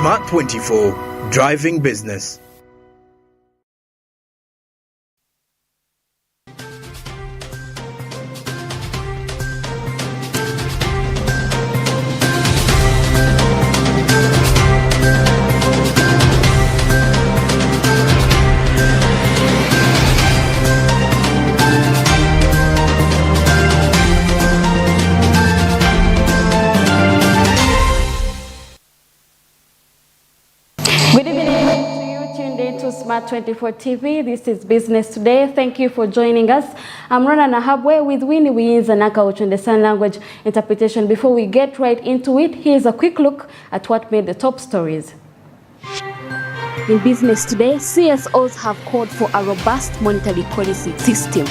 Smart 24, driving business. Smart 24 TV. This is Business Today. Thank you for joining us. I'm Rana Nahabwe with Winnie Wiyinza which in the sign language interpretation. Before we get right into it, here's a quick look at what made the top stories. In Business Today, CSOs have called for a robust monetary policy system.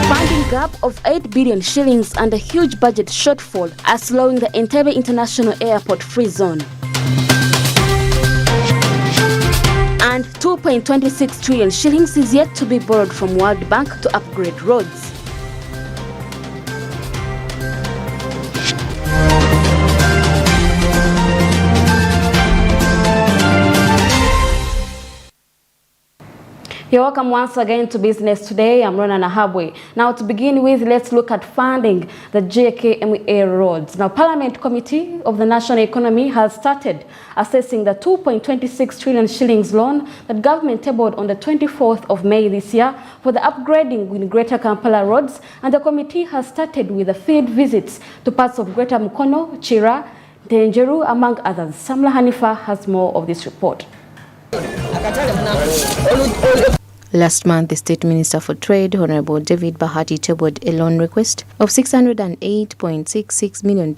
Funding gap of 8 billion shillings and a huge budget shortfall are slowing the Entebbe International Airport free zone. And 2.26 trillion shillings is yet to be borrowed from World Bank to upgrade roads. You're welcome once again to Business Today. I'm Rona Nahabwe. Now to begin with, let's look at funding the JKMA roads. Now, Parliament Committee of the National Economy has started assessing the 2.26 trillion shillings loan that government tabled on the 24th of May this year for the upgrading in Greater Kampala roads, and the committee has started with the field visits to parts of Greater Mukono, Chira, Tenjeru, among others. Samla Hanifa has more of this report. Last month, the State Minister for Trade, Honorable David Bahati, tabled a loan request of $608.66 million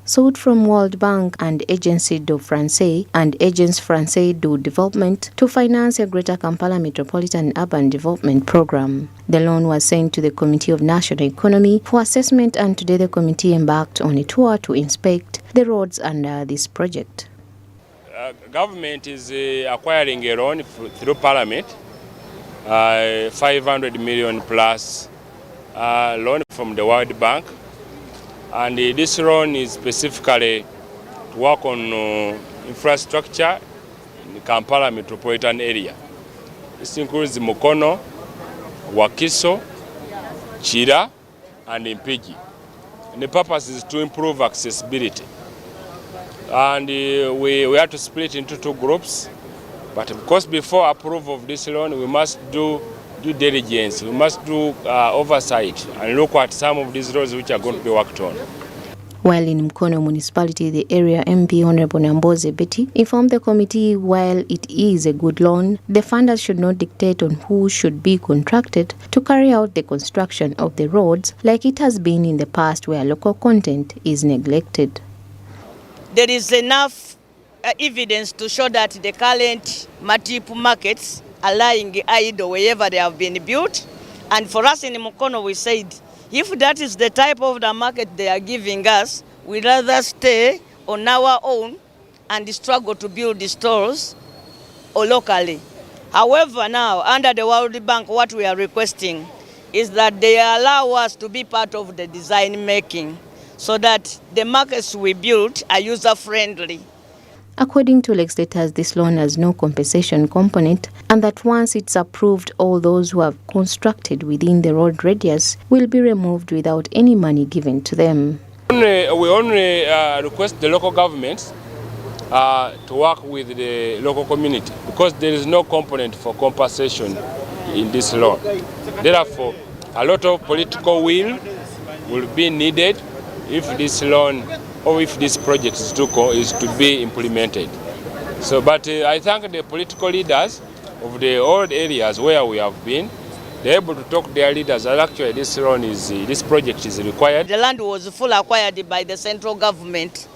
sought from World Bank and Agence du Francais and Agence Française du Développement to finance a Greater Kampala Metropolitan Urban Development Program. The loan was sent to the Committee of National Economy for assessment, and today the committee embarked on a tour to inspect the roads under this project. Government is acquiring a loan through Parliament. 500 million plus loan from the World Bank, and this loan is specifically to work on infrastructure in the Kampala metropolitan area. This includes Mukono, Wakiso, Chira, and Mpigi. And the purpose is to improve accessibility. And we have to split into two groups. But of course, before approval of this loan, we must do due diligence. We must do oversight and look at some of these roads which are going to be worked on. While in Mukono municipality, the area MP Honorable Namboze Betty informed the committee while it is a good loan, the funders should not dictate on who should be contracted to carry out the construction of the roads, like it has been in the past where local content is neglected. There is enough evidence to show that the current multiple markets are lying idle wherever they have been built. And for us in Mukono, we said, if that is the type of the market they are giving us, we'd rather stay on our own and struggle to build the stores or locally. However, now, under the World Bank, what we are requesting is that they allow us to be part of the design making so that the markets we build are user-friendly. According to legislators, this loan has no compensation component, and that once it's approved, all those who have constructed within the road radius will be removed without any money given to them. We only request the local governments to work with the local community, because there is no component for compensation in this loan. Therefore, a lot of political will be needed if this loan or if this project is to be implemented. So, but I thank the political leaders of the old areas where we have been. They're able to talk to their leaders that actually this project is required. The land was fully acquired by the central government.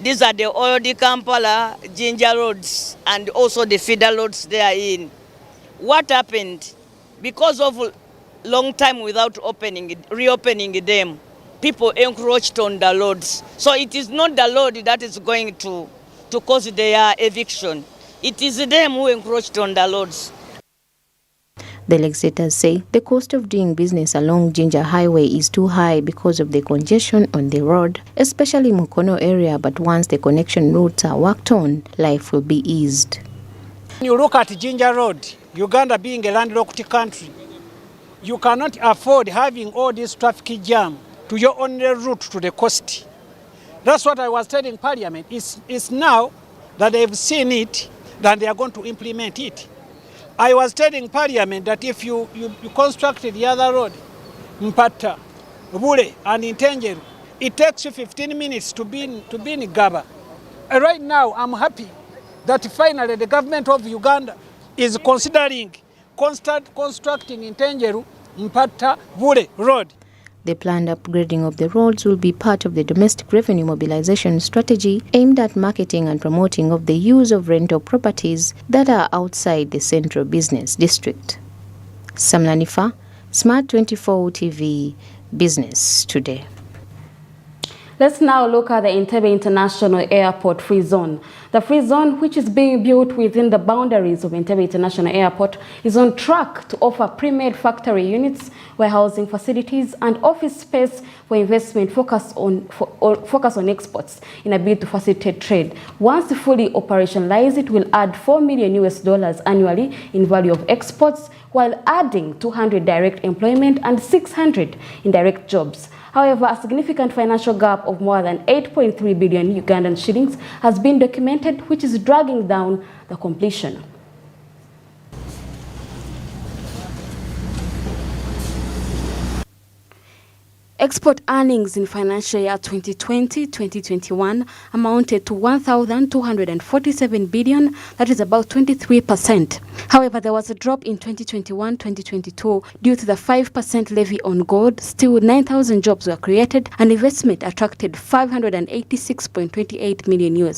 These are the old Kampala, Ginger roads, and also the feeder roads they are in. What happened? Because of long time without reopening them, people encroached on the roads. So it is not the road that is going to cause their eviction. It is them who encroached on the roads. The legislators say the cost of doing business along Jinja Highway is too high because of the congestion on the road, especially Mukono area, but once the connection routes are worked on, life will be eased. When you look at Jinja Road, Uganda being a landlocked country, you cannot afford having all this traffic jam to your only route to the coast. That's what I was telling Parliament. It's now that they've seen it, that they are going to implement it. I was telling Parliament that if you constructed the other road, Mpata, Bule, and Intenjeru, it takes you 15 minutes to be in Gaba. Right now, I'm happy that finally the government of Uganda is considering constructing Intenjeru, Mpata, Bule road. The planned upgrading of the roads will be part of the domestic revenue mobilization strategy aimed at marketing and promoting of the use of rental properties that are outside the central business district. Samlanifa, Smart 24 TV, Business Today. Let's now look at the Entebbe International Airport Free Zone. The free zone, which is being built within the boundaries of Entebbe International Airport, is on track to offer pre-made factory units, warehousing facilities, and office space for investment focus on exports in a bid to facilitate trade. Once fully operationalized, it will add $4 million annually in value of exports, while adding 200 direct employment and 600 indirect jobs. However, a significant financial gap of more than 8.3 billion Ugandan shillings has been documented, which is dragging down the completion. Export earnings in financial year 2020-2021 amounted to 1,247 billion, that is about 23%. However, there was a drop in 2021-2022 due to the 5% levy on gold. Still, 9,000 jobs were created and investment attracted $586.28 million.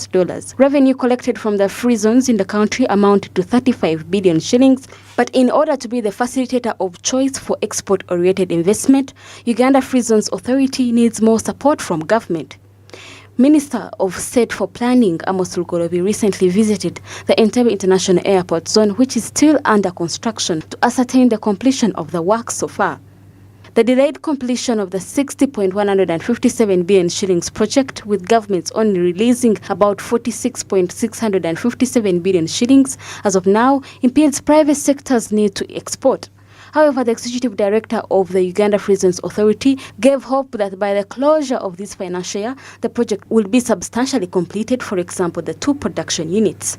Revenue collected from the free zones in the country amounted to 35 billion shillings. But in order to be the facilitator of choice for export-oriented investment, Uganda Free Zones Authority needs more support from government. Minister of State for Planning, Amos Lugolobi, recently visited the Entebbe International Airport Zone, which is still under construction, to ascertain the completion of the work so far. The delayed completion of the 60.157 billion shillings project, with governments only releasing about 46.657 billion shillings as of now, impedes private sector's need to export. However, the executive director of the Uganda Free Zones Authority gave hope that by the closure of this financial year, the project will be substantially completed, for example, the 2 production units.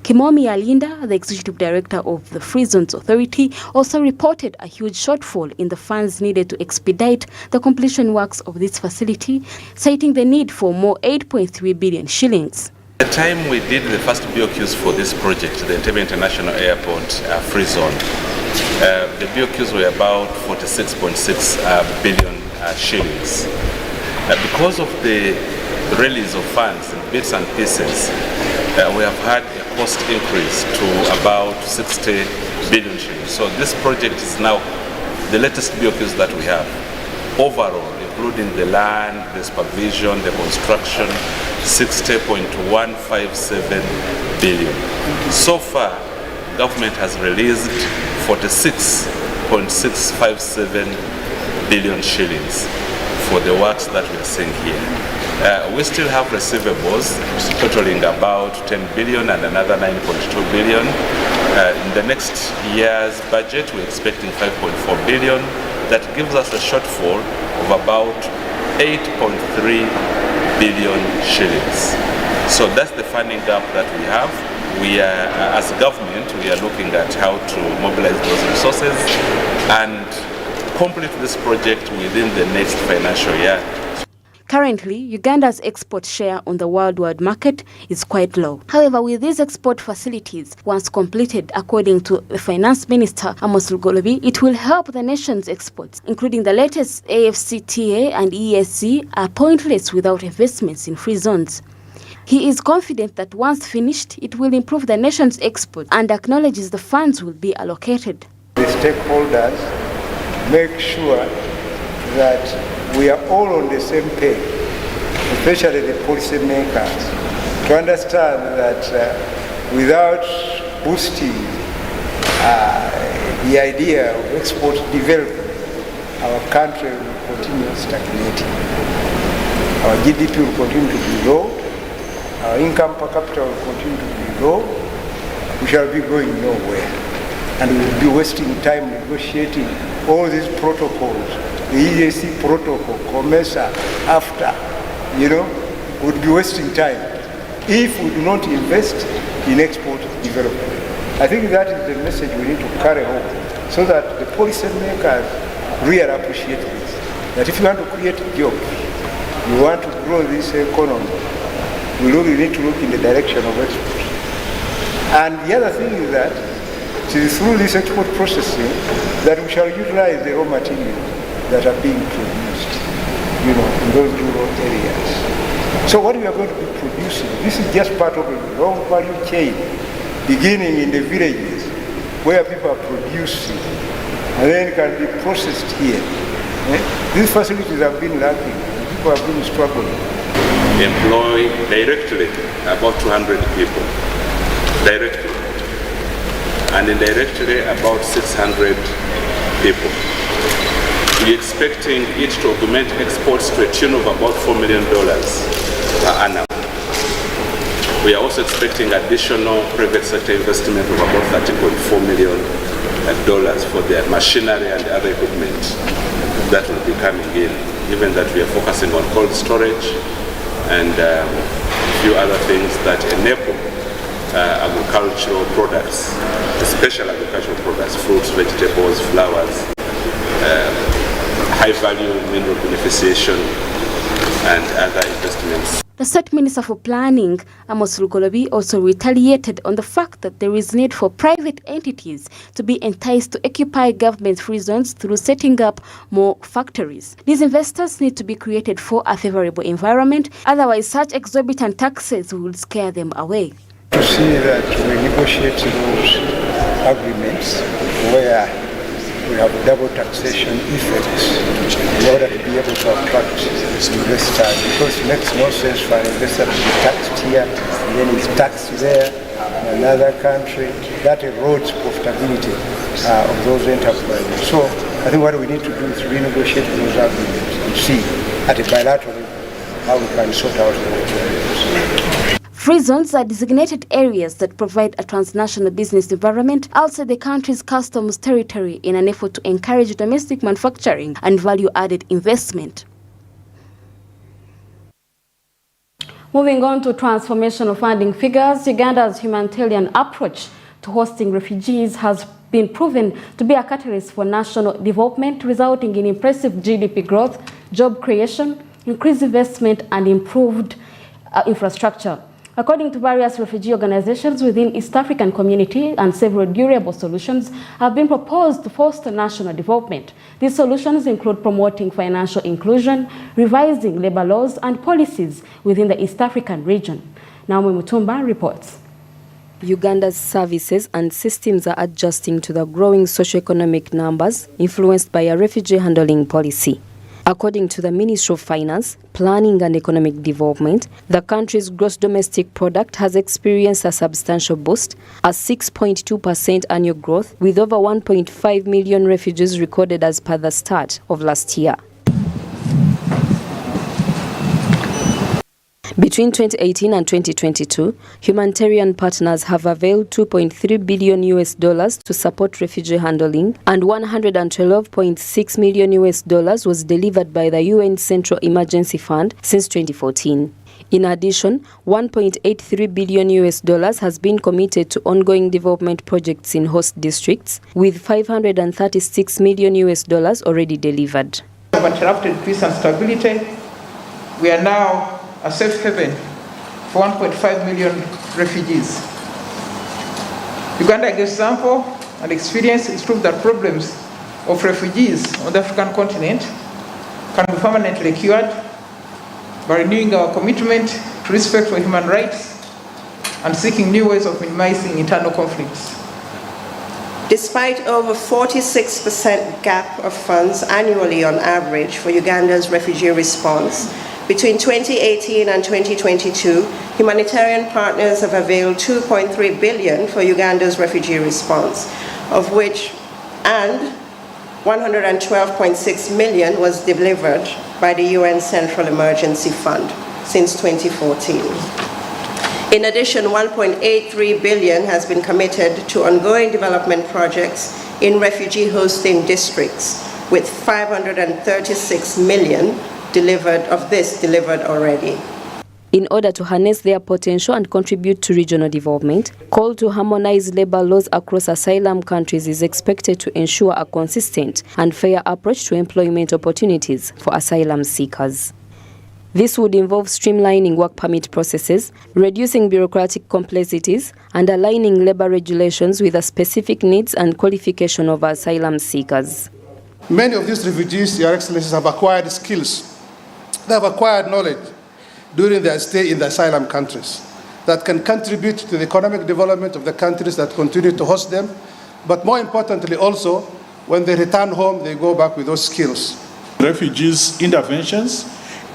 Kimomi Alinda, the executive director of the Free Zones Authority, also reported a huge shortfall in the funds needed to expedite the completion works of this facility, citing the need for more 8.3 billion shillings. At the time we did the first BOQs for this project, the Entebbe International Airport Free Zone, the BOQs were about 46.6 billion shillings. Because of the release of funds in bits and pieces, we have had a cost increase to about 60 billion shillings. So this project is now the latest BOQs that we have. Overall, including the land, the supervision, the construction, 60.157 billion. So far, government has released 46.657 billion shillings for the works that we are seeing here. We still have receivables totaling about 10 billion and another 9.2 billion. In the next year's budget, we're expecting 5.4 billion. That gives us a shortfall of about 8.3 billion shillings. So that's the funding gap that we have. We are, as a government, we are looking at how to mobilize those resources and complete this project within the next financial year. Currently, Uganda's export share on the worldwide market is quite low. However, with these export facilities, once completed, according to the Finance Minister Amos Lugolobi, it will help the nation's exports, including the latest AFCTA and ESC, are pointless without investments in free zones. He is confident that once finished, it will improve the nation's exports and acknowledges the funds will be allocated. The stakeholders make sure that we are all on the same page, especially the policy makers, to understand that without boosting the idea of export development, our country will continue stagnating. Our GDP will continue to be low, our income per capita will continue to be low, we shall be going nowhere. And we will be wasting time negotiating all these protocols, the EAC protocol, COMESA, AFTA, would be wasting time if we do not invest in export development. I think that is the message we need to carry home so that the policy makers really appreciate this. That if you want to create jobs, you want to grow this economy, we really need to look in the direction of export. And the other thing is that it is through this export processing that we shall utilize the raw materials that are being produced, in those rural areas. So what we are going to be producing, this is just part of a long value chain, beginning in the villages where people are producing and then can be processed here. These facilities have been lacking. People have been struggling. Employ directly about 200 people, directly, and indirectly about 600 people. We're expecting it to augment exports to a tune of about $4 million per annum. We are also expecting additional private sector investment of about $30.4 million for their machinery and other equipment that will be coming in, given that we are focusing on cold storage and a few other things that enable agricultural products, special agricultural products, fruits, vegetables, flowers, high-value mineral beneficiation, and other investments. The State Minister for Planning, Amos Lugolobi, also retaliated on the fact that there is need for private entities to be enticed to occupy government-free zones through setting up more factories. These investors need to be created for a favorable environment, otherwise such exorbitant taxes will scare them away. To see that we negotiate those agreements where we have double taxation effects in order to be able to attract investors, because it makes no sense for an investor to be taxed here and then he's taxed there in another country. That erodes profitability of those enterprises. So I think what we need to do is renegotiate those agreements and see at a bilateral level how we can sort out the problems. Free zones are designated areas that provide a transnational business environment outside the country's customs territory in an effort to encourage domestic manufacturing and value-added investment. Moving on to transformational funding figures, Uganda's humanitarian approach to hosting refugees has been proven to be a catalyst for national development, resulting in impressive GDP growth, job creation, increased investment, and improved infrastructure. According to various refugee organizations within East African community, and several durable solutions have been proposed to foster national development. These solutions include promoting financial inclusion, revising labor laws and policies within the East African region. Naomi Mutumba reports. Uganda's services and systems are adjusting to the growing socioeconomic numbers influenced by a refugee handling policy. According to the Ministry of Finance, Planning and Economic Development, the country's gross domestic product has experienced a substantial boost, a 6.2% annual growth, with over 1.5 million refugees recorded as per the start of last year. Between 2018 and 2022, humanitarian partners have availed $2.3 billion to support refugee handling, and $112.6 million was delivered by the UN Central Emergency Fund since 2014. In addition, $1.83 billion has been committed to ongoing development projects in host districts, with $536 million already delivered. Of interrupted peace and stability, we are now a safe haven for 1.5 million refugees. Uganda's example and experience is proof that problems of refugees on the African continent can be permanently cured by renewing our commitment to respect for human rights and seeking new ways of minimizing internal conflicts. Despite over 46% gap of funds annually on average for Uganda's refugee response, Between 2018 and 2022, humanitarian partners have availed $2.3 billion for Uganda's refugee response, of which $112.6 million was delivered by the UN Central Emergency Fund since 2014. In addition, $1.83 billion has been committed to ongoing development projects in refugee hosting districts, with $536 million delivered already. In order to harness their potential and contribute to regional development, call to harmonize labor laws across asylum countries is expected to ensure a consistent and fair approach to employment opportunities for asylum seekers. This would involve streamlining work permit processes, reducing bureaucratic complexities, and aligning labor regulations with the specific needs and qualification of asylum seekers. Many of these refugees, Your Excellencies, have acquired skills. They have acquired knowledge during their stay in the asylum countries that can contribute to the economic development of the countries that continue to host them. But more importantly also, when they return home, they go back with those skills. Refugees interventions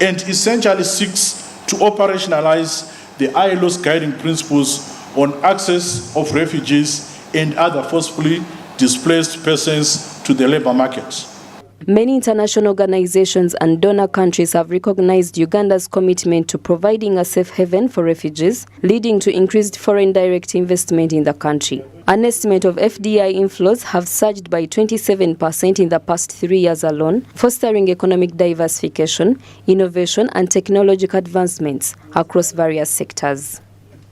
and essentially seeks to operationalize the ILO's guiding principles on access of refugees and other forcibly displaced persons to the labor market. Many international organizations and donor countries have recognized Uganda's commitment to providing a safe haven for refugees, leading to increased foreign direct investment in the country. An estimate of FDI inflows have surged by 27% in the past 3 years alone, fostering economic diversification, innovation, and technological advancements across various sectors.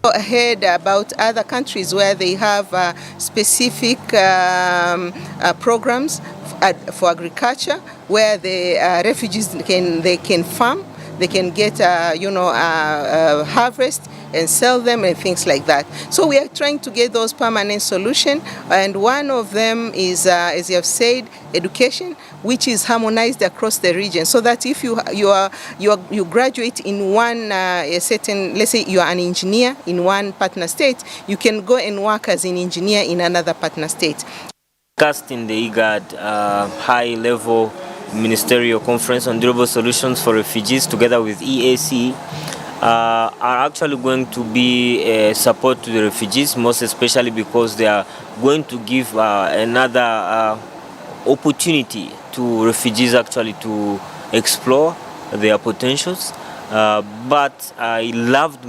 I heard about other countries where they have specific programs for agriculture, where the refugees can farm, they can get harvest and sell them and things like that. So we are trying to get those permanent solutions, and one of them is, as you have said, education, which is harmonized across the region, so that if you graduate in one certain, let's say you are an engineer in one partner state, you can go and work as an engineer in another partner state. Discussed in the IGAD high-level ministerial conference on durable solutions for refugees, together with EAC, are actually going to be a support to the refugees, most especially because they are going to give another opportunity to refugees actually to explore their potentials. But I loved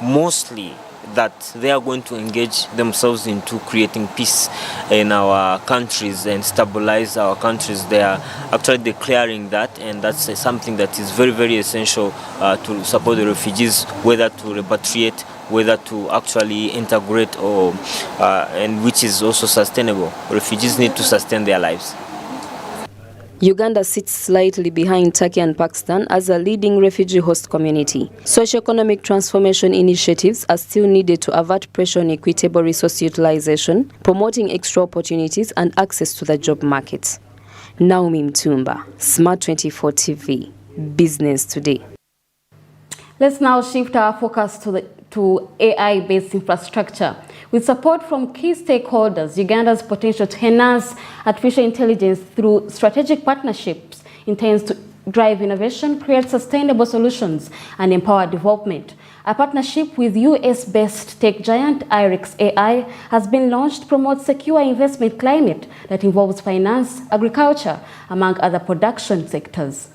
mostly that they are going to engage themselves into creating peace in our countries and stabilize our countries. They are actually declaring that, and that's something that is very, very essential to support the refugees, whether to repatriate, whether to actually integrate, or and which is also sustainable. Refugees need to sustain their lives. Uganda sits slightly behind Turkey and Pakistan as a leading refugee host community. Socio-economic transformation initiatives are still needed to avert pressure on equitable resource utilization, promoting extra opportunities and access to the job market. Naomi Mtumba, Smart 24 TV, Business Today. Let's now shift our focus to AI-based infrastructure. With support from key stakeholders, Uganda's potential to enhance artificial intelligence through strategic partnerships intends to drive innovation, create sustainable solutions, and empower development. A partnership with US-based tech giant IRIX AI has been launched to promote secure investment climate that involves finance, agriculture, among other production sectors.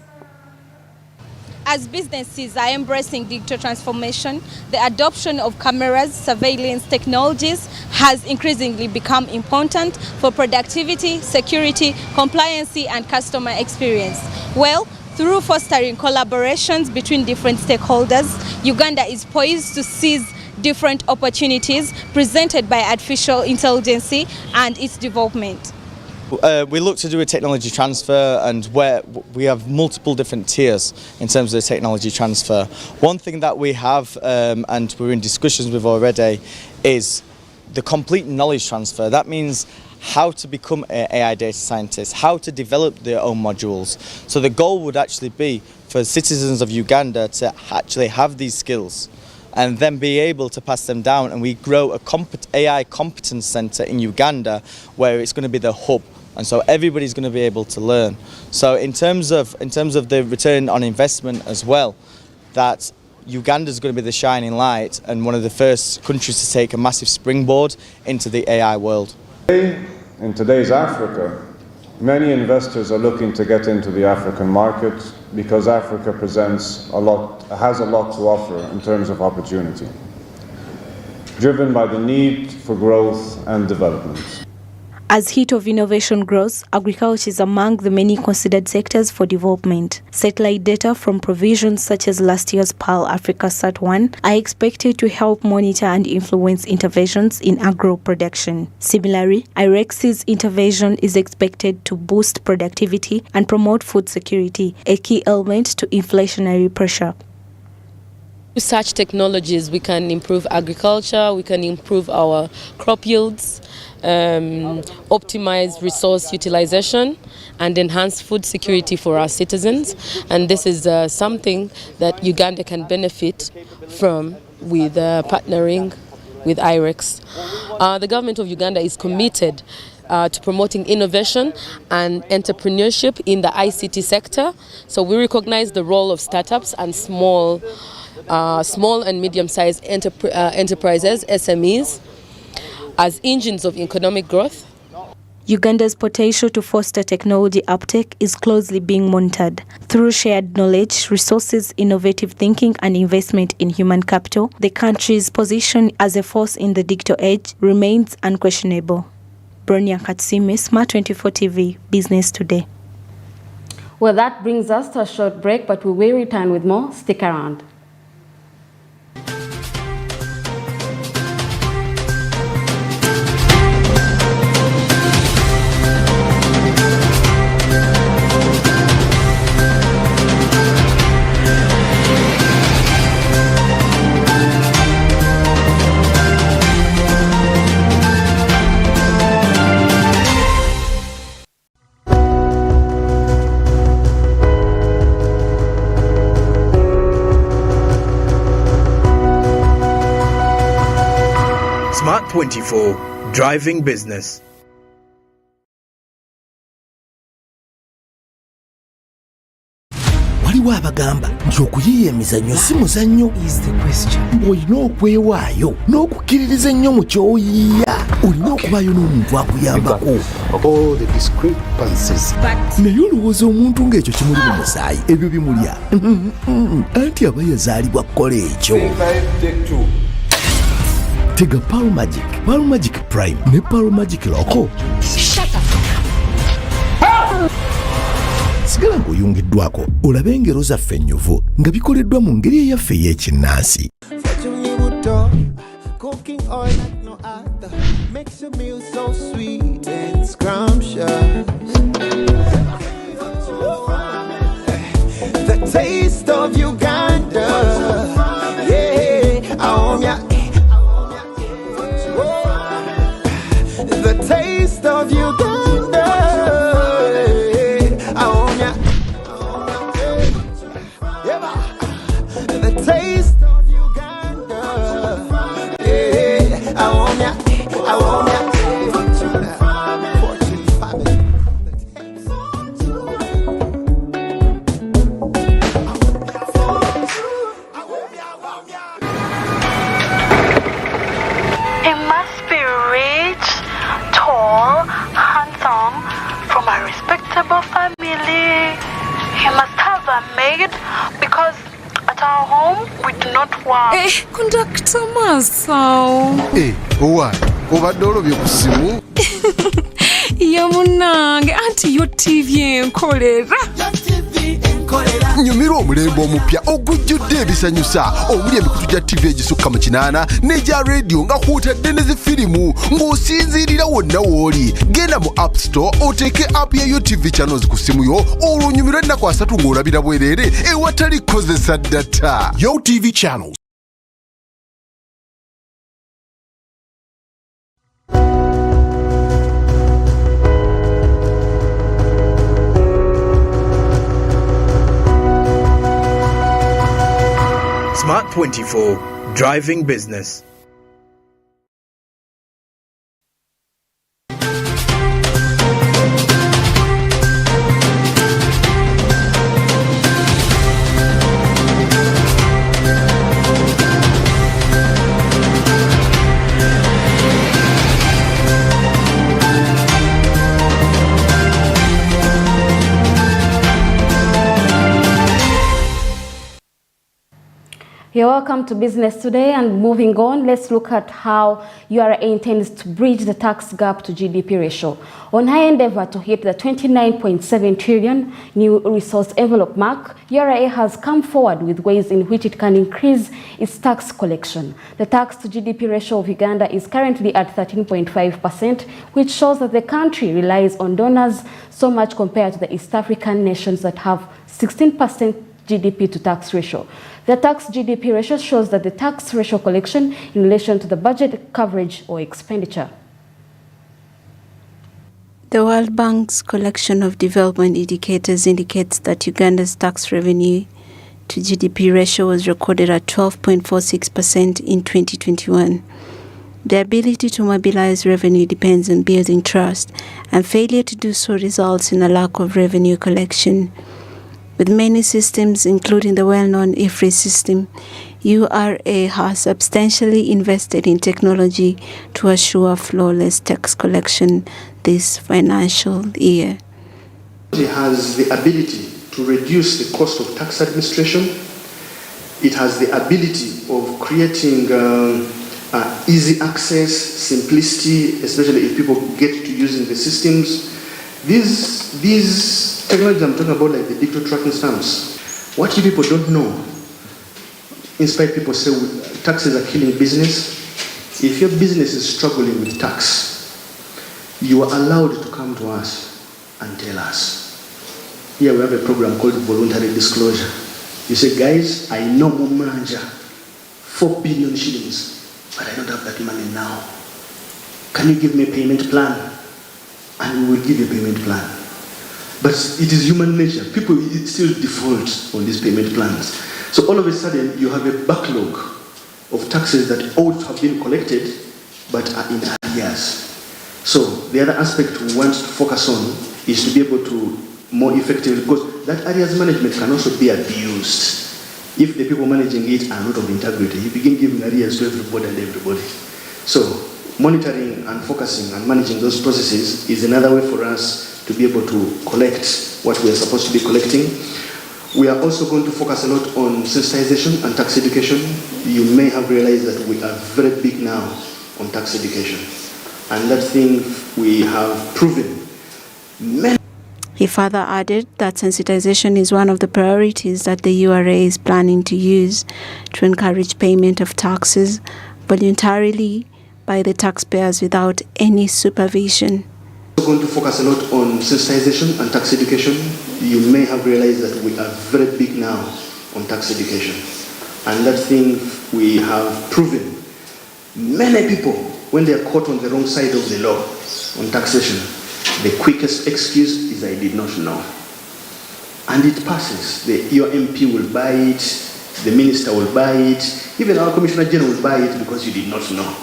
As businesses are embracing digital transformation, the adoption of cameras, surveillance technologies has increasingly become important for productivity, security, compliance, and customer experience. Well, through fostering collaborations between different stakeholders, Uganda is poised to seize different opportunities presented by artificial intelligence and its development. We look to do a technology transfer, and where we have multiple different tiers in terms of the technology transfer. One thing that we have, and we're in discussions with already, is the complete knowledge transfer. That means how to become an AI data scientist, how to develop their own modules. So the goal would actually be for citizens of Uganda to actually have these skills and then be able to pass them down, and we grow a AI competence center in Uganda where it's going to be the hub and so everybody's going to be able to learn. So in terms of the return on investment as well, that Uganda's going to be the shining light and one of the first countries to take a massive springboard into the AI world. In today's Africa, many investors are looking to get into the African market because Africa has a lot to offer in terms of opportunity, driven by the need for growth and development. As heat of innovation grows, agriculture is among the many considered sectors for development. Satellite data from provisions such as last year's Pearl Africa Sat-1 are expected to help monitor and influence interventions in agro production. Similarly, IREX's intervention is expected to boost productivity and promote food security, a key element to inflationary pressure. With such technologies, we can improve agriculture, we can improve our crop yields, optimize resource utilization, and enhance food security for our citizens. And this is something that Uganda can benefit from with partnering with IREX. The government of Uganda is committed to promoting innovation and entrepreneurship in the ICT sector. So we recognize the role of startups and small and medium-sized enterprises, SMEs, as engines of economic growth. Uganda's potential to foster technology uptake is closely being monitored. Through shared knowledge, resources, innovative thinking, and investment in human capital, the country's position as a force in the digital age remains unquestionable. Bronya Katsime, Smart 24 TV, Business Today. Well, that brings us to a short break, but we will return with more. Stick around. Smart 24, driving business. Waliwo abagamba nti okuyiiya emizannyo si muzannyo. Olina okwewaayo n'okukkiririza ennyo mu ky'oyiiya. Olina okubaayo n'omuntu akuyambako. All the discrepancies. Naye olowooza omuntu ng'ekyo kimuli mu musaayi ebyo bimulya. Anti aba yazaalibwa kukola ekyo. Tega Pearl Magic Prime ne Pearl Magic Loco. Sigala ng'oyungiddwako olabe engero zaffe ennyuvu nga bikoleddwa mu ngeri eyaffe ey'ekinnansi. Cooking oil like no other makes your meal so sweet and scrumptious. The taste of Uganda, yeah, the taste of Uganda, the taste of Uganda, yeah, I want ya. It must be rich, tall, handsome, from a respectable family. He must have a maid because at our home we do not work. Conductor Masao. Owa, obadde olobye ku ssimu? Ya munange, anti yo TV enkolera. Nyumirwa omulembe omupya ogujjudde ebisanyusa omuli emikutu gya TV egisukka mu 8 n'egya radio nga kwotadde ne zifirimu ng'osinziirira wonna w'oli. Genda mu App Store oteeke app ya GOTV channels ku simu yo olwo onyumirwe ennaku 3 ng'olabira bwereere ewatali kozesa data. GOTV channels. Smart 24, driving business. You're welcome to Business Today, and moving on, let's look at how URA intends to bridge the tax gap to GDP ratio. On her endeavor to hit the 29.7 trillion new resource envelope mark, URA has come forward with ways in which it can increase its tax collection. The tax to GDP ratio of Uganda is currently at 13.5%, which shows that the country relies on donors so much compared to the East African nations that have 16% GDP to tax ratio. The tax GDP ratio shows that the tax ratio collection in relation to the budget coverage or expenditure. The World Bank's collection of development indicators indicates that Uganda's tax revenue to GDP ratio was recorded at 12.46% in 2021. The ability to mobilize revenue depends on building trust, and failure to do so results in a lack of revenue collection. With many systems, including the well-known IFRI system, URA has substantially invested in technology to assure flawless tax collection this financial year. It has the ability to reduce the cost of tax administration. It has the ability of creating easy access, simplicity, especially if people get to using the systems. These technologies I'm talking about, like the digital tracking stamps, what you people don't know, in spite people say taxes are killing business. If your business is struggling with tax, you are allowed to come to us and tell us. Here we have a program called voluntary disclosure. You say, guys, I know Mumanja, 4 billion shillings, but I don't have that money now. Can you give me a payment plan? And we will give you a payment plan. But it is human nature. People still default on these payment plans. So all of a sudden, you have a backlog of taxes that ought to have been collected, but are in arrears. So the other aspect we want to focus on is to be able to more effectively, because that arrears management can also be abused. If the people managing it are not of integrity, you begin giving arrears to everybody and everybody. So monitoring and focusing and managing those processes is another way for us to be able to collect what we are supposed to be collecting. We are also going to focus a lot on sensitization and tax education. You may have realized that we are very big now on tax education. And that thing we have proven. He further added that sensitization is one of the priorities that the URA is planning to use to encourage payment of taxes voluntarily by the taxpayers without any supervision. We're going to focus a lot on sensitization and tax education. You may have realized that we are very big now on tax education. And that thing we have proven. Many people, when they are caught on the wrong side of the law on taxation, the quickest excuse is I did not know. And it passes. Your MP will buy it, the minister will buy it, even our Commissioner General will buy it because you did not know.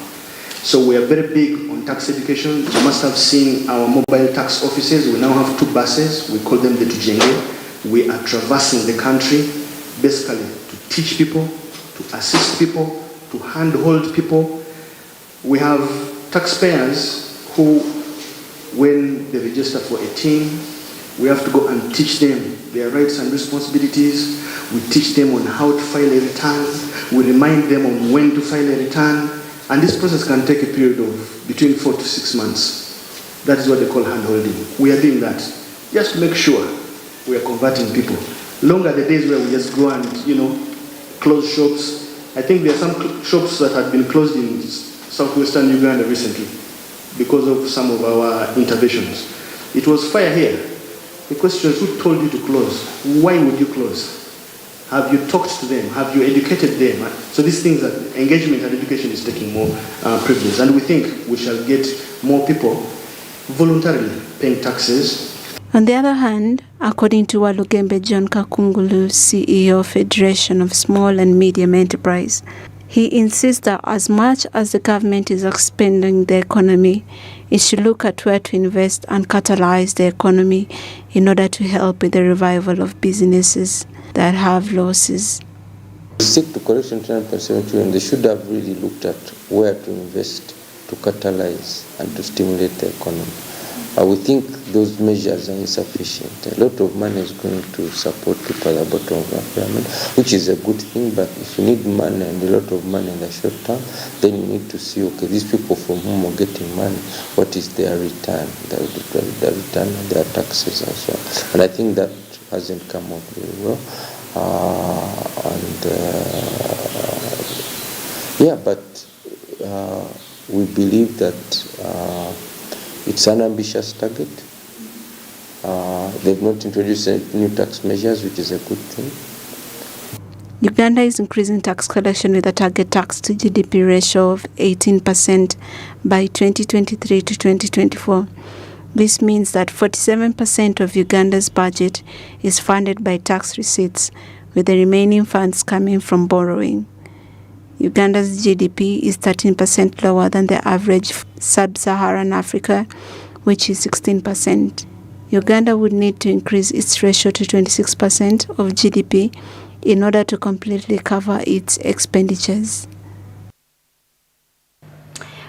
So we are very big on tax education. You must have seen our mobile tax offices. We now have 2 buses. We call them the Tujenge. We are traversing the country basically to teach people, to assist people, to handhold people. We have taxpayers who, when they register for a team, we have to go and teach them their rights and responsibilities. We teach them on how to file a return. We remind them on when to file a return. And this process can take a period of between 4 to 6 months. That is what they call hand-holding. We are doing that just to make sure we are converting people. Longer the days where we just go and, close shops. I think there are some shops that had been closed in southwestern Uganda recently because of some of our interventions. It was fire here. The question is, who told you to close? Why would you close? Have you talked to them? Have you educated them? So these things, that engagement and education is taking more privilege. And we think we shall get more people voluntarily paying taxes. On the other hand, according to Walugembe John Kakungulu, CEO, Federation of Small and Medium Enterprise, he insists that as much as the government is expanding the economy, it should look at where to invest and catalyze the economy in order to help with the revival of businesses that have losses. Seek to collection 10.7 trillion, they should have really looked at where to invest to catalyze and to stimulate the economy. We think those measures are insufficient. A lot of money is going to support people at the bottom of the pyramid, which is a good thing, but if you need money and a lot of money in the short term, then you need to see, okay, these people from whom are getting money, what is their return, the return and their taxes and so on. And I think that hasn't come out very well. We believe that it's an ambitious target. They've not introduced new tax measures, which is a good thing. Uganda is increasing tax collection with a target tax to GDP ratio of 18% by 2023 to 2024. This means that 47% of Uganda's budget is funded by tax receipts, with the remaining funds coming from borrowing. Uganda's GDP is 13% lower than the average sub-Saharan Africa, which is 16%. Uganda would need to increase its ratio to 26% of GDP in order to completely cover its expenditures.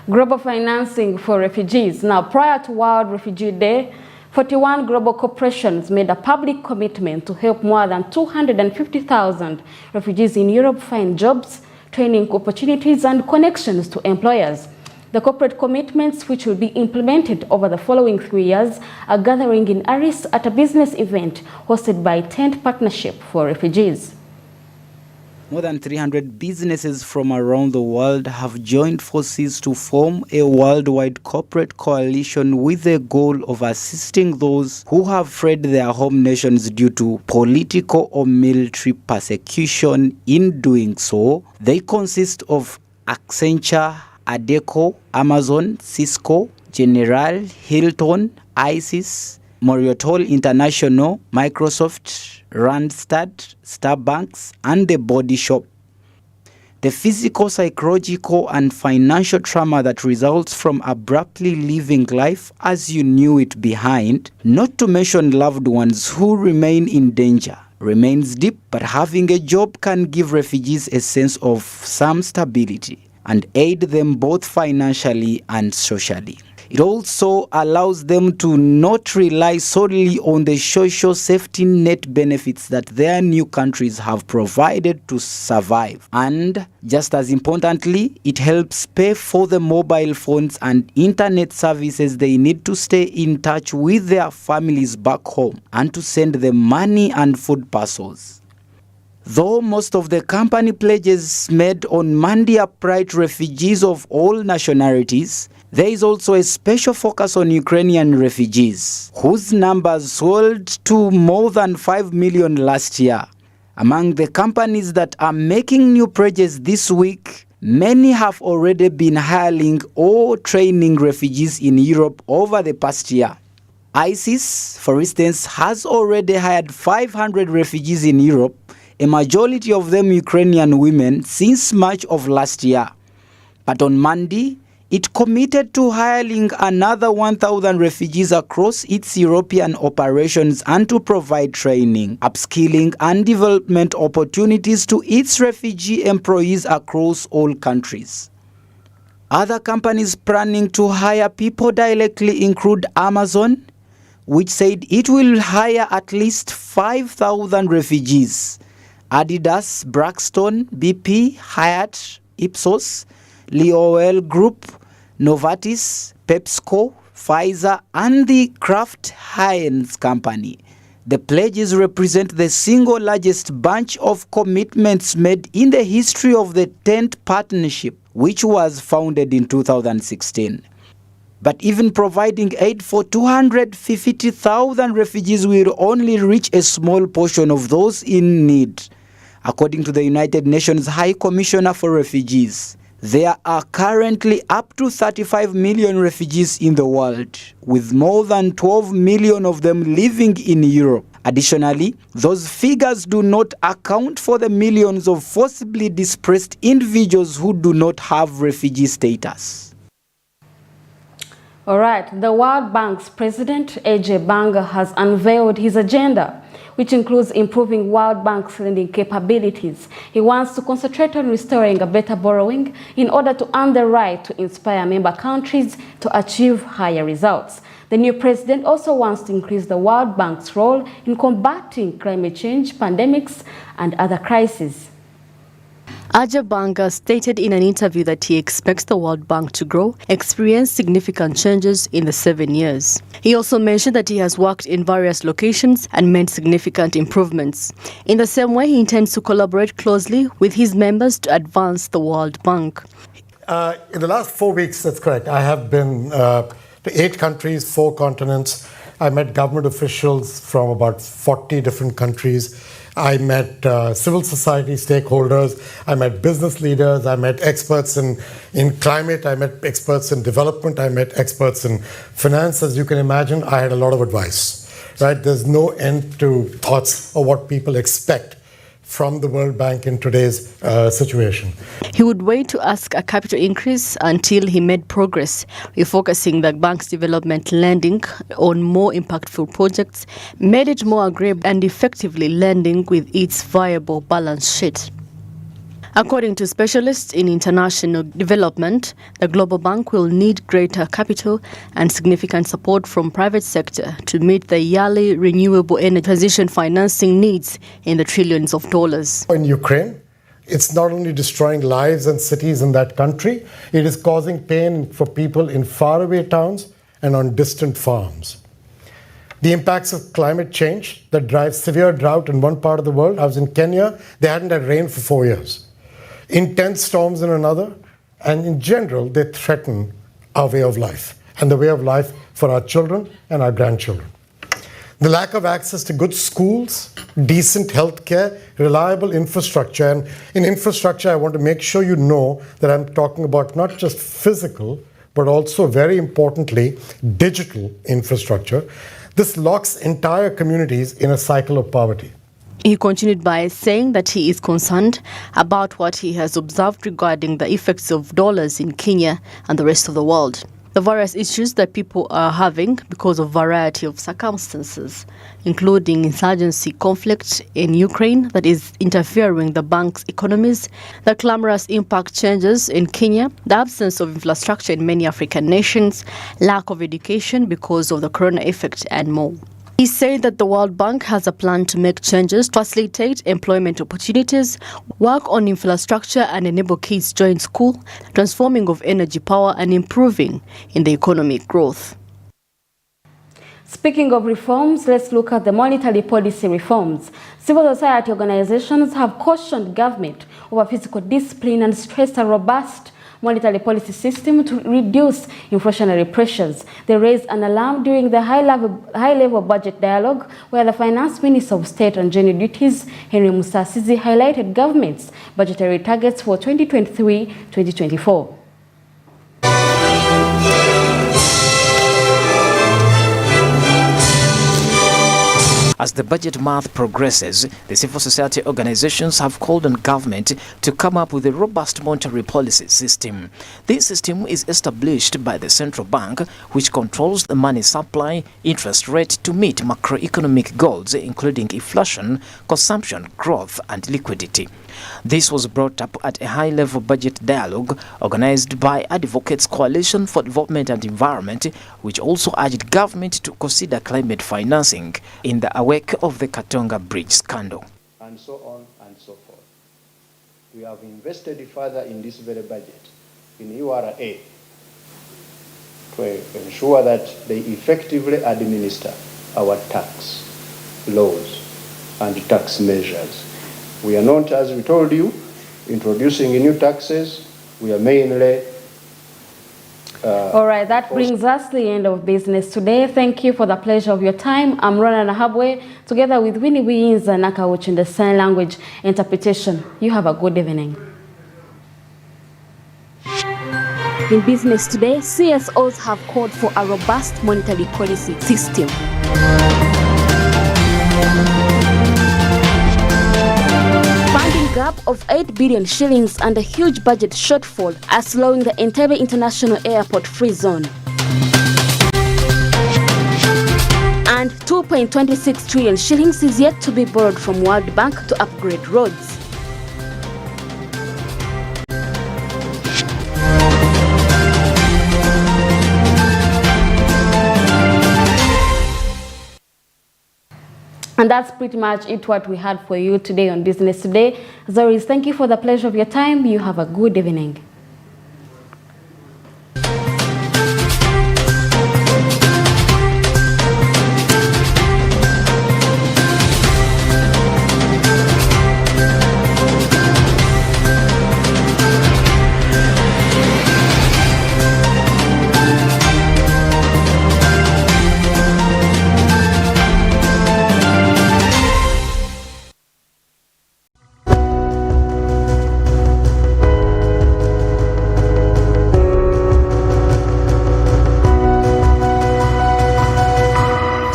Global financing for refugees. Now, prior to World Refugee Day, 41 global corporations made a public commitment to help more than 250,000 refugees in Europe find jobs, training opportunities, and connections to employers. The corporate commitments, which will be implemented over the following 3 years, are gathering in Aris at a business event hosted by Tent Partnership for Refugees. More than 300 businesses from around the world have joined forces to form a worldwide corporate coalition with the goal of assisting those who have fled their home nations due to political or military persecution. In doing so, they consist of Accenture, Adecco, Amazon, Cisco, General, Hilton, ISIS, Moriotol International, Microsoft, Randstad, Starbucks, and The Body Shop. The physical, psychological, and financial trauma that results from abruptly leaving life as you knew it behind, not to mention loved ones who remain in danger, remains deep, but having a job can give refugees a sense of some stability and aid them both financially and socially. It also allows them to not rely solely on the social safety net benefits that their new countries have provided to survive. And just as importantly, it helps pay for the mobile phones and internet services they need to stay in touch with their families back home and to send them money and food parcels. Though most of the company pledges made on Monday upright refugees of all nationalities, there is also a special focus on Ukrainian refugees, whose numbers swelled to more than 5 million last year. Among the companies that are making new pledges this week, many have already been hiring or training refugees in Europe over the past year. ISIS, for instance, has already hired 500 refugees in Europe, a majority of them Ukrainian women, since March of last year. But on Monday, it committed to hiring another 1,000 refugees across its European operations and to provide training, upskilling, and development opportunities to its refugee employees across all countries. Other companies planning to hire people directly include Amazon, which said it will hire at least 5,000 refugees. Adidas, Blackstone, BP, Hyatt, Ipsos, L'Oréal Group, Novartis, PepsiCo, Pfizer, and the Kraft Heinz company. The pledges represent the single largest bunch of commitments made in the history of the Tent Partnership, which was founded in 2016. But even providing aid for 250,000 refugees will only reach a small portion of those in need. According to the United Nations High Commissioner for Refugees, there are currently up to 35 million refugees in the world, with more than 12 million of them living in Europe. Additionally, those figures do not account for the millions of forcibly displaced individuals who do not have refugee status. All right, the World Bank's President, AJ Banga, has unveiled his agenda, which includes improving World Bank's lending capabilities. He wants to concentrate on restoring a better borrowing in order to earn the right to inspire member countries to achieve higher results. The new president also wants to increase the World Bank's role in combating climate change, pandemics, and other crises. Ajay Banga stated in an interview that he expects the World Bank to grow, experience significant changes in the 7 years. He also mentioned that he has worked in various locations and made significant improvements. In the same way, he intends to collaborate closely with his members to advance the World Bank. In the last 4 weeks, that's correct, I have been to 8 countries, 4 continents. I met government officials from about 40 different countries. I met civil society stakeholders, I met business leaders, I met experts in climate, I met experts in development, I met experts in finance. As you can imagine, I had a lot of advice, right? There's no end to thoughts of what people expect from the World Bank in today's situation. He would wait to ask a capital increase until he made progress, refocusing the bank's development lending on more impactful projects, made it more agreeable and effectively lending with its viable balance sheet. According to specialists in international development, the Global Bank will need greater capital and significant support from private sector to meet the yearly renewable energy transition financing needs in the trillions of dollars. In Ukraine, it's not only destroying lives and cities in that country, it is causing pain for people in faraway towns and on distant farms. The impacts of climate change that drives severe drought in one part of the world. I was in Kenya, they hadn't had rain for 4 years. Intense storms in another, and in general, they threaten our way of life and the way of life for our children and our grandchildren. The lack of access to good schools, decent healthcare, reliable infrastructure. And in infrastructure, I want to make sure you know that I'm talking about not just physical, but also very importantly, digital infrastructure. This locks entire communities in a cycle of poverty. He continued by saying that he is concerned about what he has observed regarding the effects of dollars in Kenya and the rest of the world. The various issues that people are having because of variety of circumstances, including insurgency conflict in Ukraine that is interfering the bank's economies, the clamorous impact changes in Kenya, the absence of infrastructure in many African nations, lack of education because of the corona effect, and more. He said that the World Bank has a plan to make changes to facilitate employment opportunities, work on infrastructure and enable kids to join school, transforming of energy power and improving in the economic growth. Speaking of reforms, let's look at the monetary policy reforms. Civil society organizations have cautioned government over fiscal discipline and stressed a robust monetary policy system to reduce inflationary pressures. They raised an alarm during the high-level budget dialogue where the Finance Minister of State on General Duties, Henry Musasizi, highlighted government's budgetary targets for 2023-2024. As the budget month progresses, the civil society organizations have called on government to come up with a robust monetary policy system. This system is established by the central bank, which controls the money supply, interest rate to meet macroeconomic goals, including inflation, consumption, growth, and liquidity. This was brought up at a high-level budget dialogue organized by Advocates Coalition for Development and Environment, which also urged government to consider climate financing in the wake of the Katonga Bridge scandal. And so on and so forth. We have invested further in this very budget in URA to ensure that they effectively administer our tax laws and tax measures. We are not, as we told you, introducing new taxes. We are mainly... All right, that brings us to the end of business today. Thank you for the pleasure of your time. I'm Rona Nahabwe, together with Winnie Wiinza Nakawuch in the sign language interpretation. You have a good evening. In business today, CSOs have called for a robust monetary policy system. Gap of 8 billion shillings and a huge budget shortfall are slowing the Entebbe International Airport free zone. And 2.26 trillion shillings is yet to be borrowed from World Bank to upgrade roads. And that's pretty much it what we had for you today on Business Today. As always, thank you for the pleasure of your time. You have a good evening.